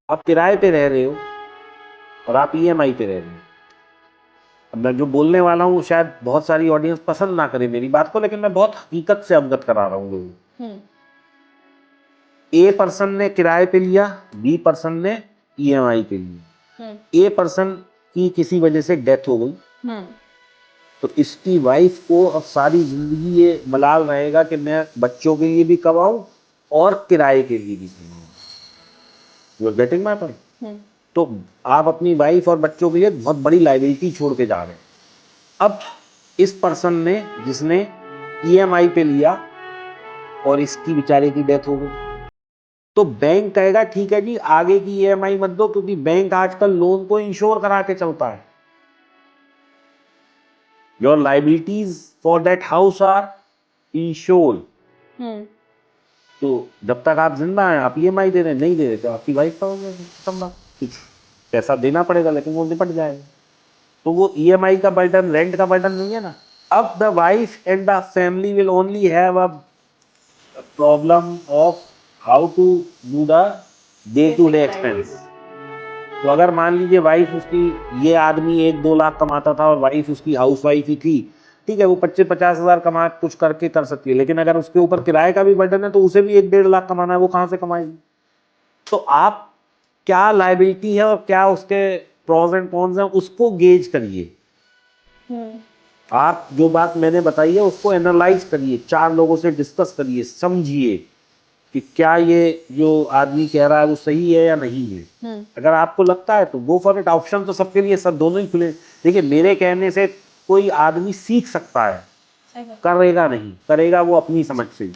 आप किराए पे रह रहे हो और आप ईएमआई पे रह रहे हो। अब मैं जो बोलने वाला हूँ शायद बहुत सारी ऑडियंस पसंद ना करे मेरी बात को, लेकिन मैं बहुत हकीकत से अवगत करा रहा हूँ लोगों को। ए पर्सन ने किराए पे लिया, बी पर्सन ने ईएमआई पे लिया। ए पर्सन की किसी वजह से डेथ हो गई, तो इसकी वाइफ को अब सारी जिंदगी ये मलाल रहेगा कि मैं बच्चों के लिए भी कमाऊं और किराए के लिए भी कमाऊं। You are getting my point? तो आप अपनी वाइफ और बच्चों के लिए बहुत बड़ी लायबिलिटी छोड़ के जा रहे हैं। अब इस पर्सन ने जिसने ईएमआई पे लिया और इसकी बेचारे की डेथ हो गई, तो बैंक कहेगा ठीक है जी आगे की ईएमआई मत दो, क्योंकि बैंक आजकल लोन को इंश्योर करा के चलता है। Your liabilities for that house are insured. तो जब तक आप जिंदा हैं आप ईएमआई दे रहे हैं, नहीं दे रहे तो आपकी वाइफ का हो गया खत्म बात। कुछ पैसा देना पड़ेगा लेकिन वो निपट जाएगा। तो वो ईएमआई का बर्डन, रेंट का बर्डन नहीं है ना। अब the wife and the family will only have a problem of how to do the day to day expense. तो अगर मान लीजिए वाइफ उसकी, ये आदमी 1-2 लाख कमाता था और वाइफ उसकी हाउस वाइफ ही थी, ठीक है वो 25-50 हजार कमा कुछ करके कर सकती है, लेकिन अगर उसके ऊपर किराए का भी बर्डन है तो उसे भी 1-1.5 लाख कमाना है, वो कहाँ से कमाएगी? तो आप क्या लायबिलिटी है और क्या उसके प्रोज एंड कॉन्स हैं उसको गेज करिए। आप जो बात मैंने बताई है उसको एनालाइज करिए, 4 लोगों से डिस्कस करिए, समझिए कि क्या ये जो आदमी कह रहा है वो सही है या नहीं है। अगर आपको लगता है तो गो फॉर इट। ऑप्शन तो सबके लिए सब दोनों ही खुले। देखिए मेरे कहने से कोई आदमी सीख सकता है, करेगा नहीं, करेगा वो अपनी समझ से।